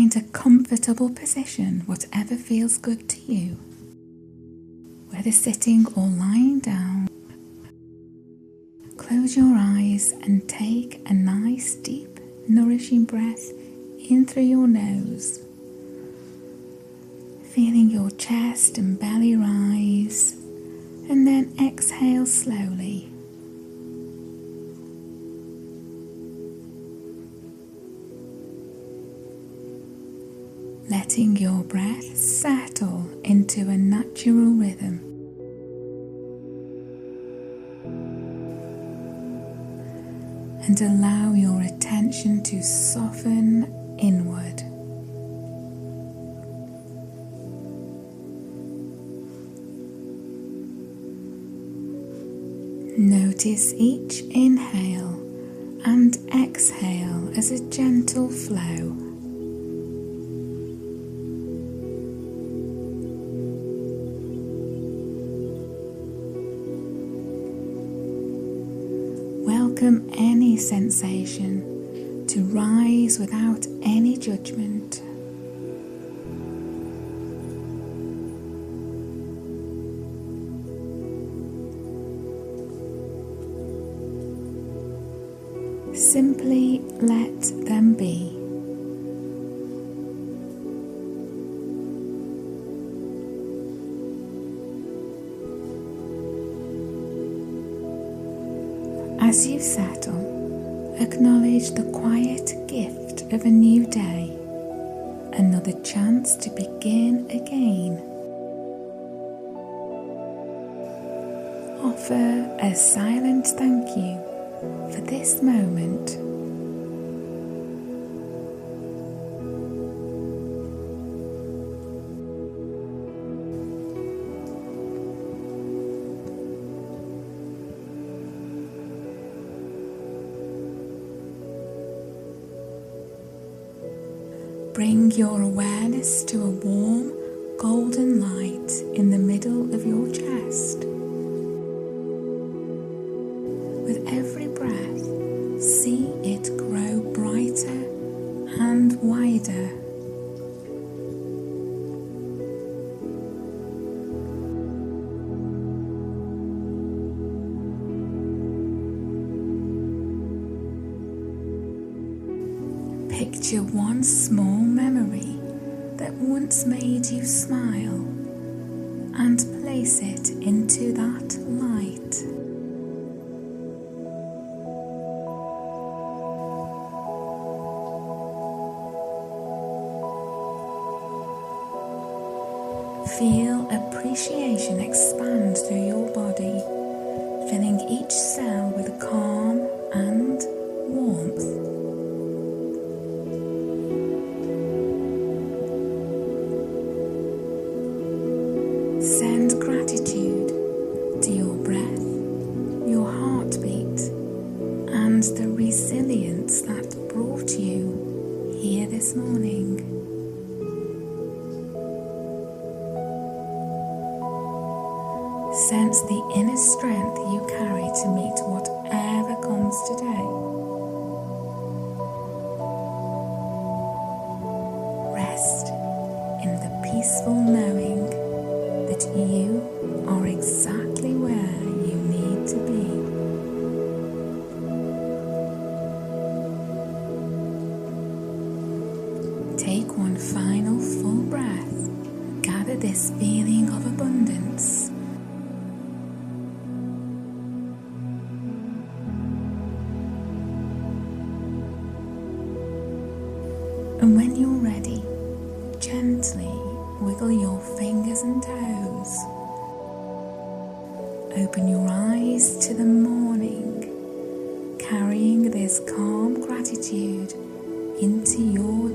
Find a comfortable position, whatever feels good to you, whether sitting or lying down. Close your eyes and take a nice, deep, nourishing breath in through your nose, feeling your chest and belly rise, and then exhale slowly. Letting your breath settle into a natural rhythm. And allow your attention to soften inward. Notice each inhale and exhale as a gentle flow. Welcome any sensation to rise without any judgment. Simply let them be. As you settle, acknowledge the quiet gift of a new day, another chance to begin again. Offer a silent thank you for this moment. Bring your awareness to a warm, golden light in the middle of your chest. With every breath, see it grow brighter and wider. Picture one small memory that once made you smile and place it into that light. Feel appreciation expand through your body, filling each cell with calm and warmth. Send gratitude to your breath, your heartbeat, and the resilience that brought you here this morning. Sense the inner strength you carry to meet whatever comes today. Rest in the peaceful knowing that you are exactly where you need to be. Take one final full breath. Gather this feeling of abundance. And when you're ready, gently wiggle your fingers and toes. Open your eyes to the morning, carrying this calm gratitude into your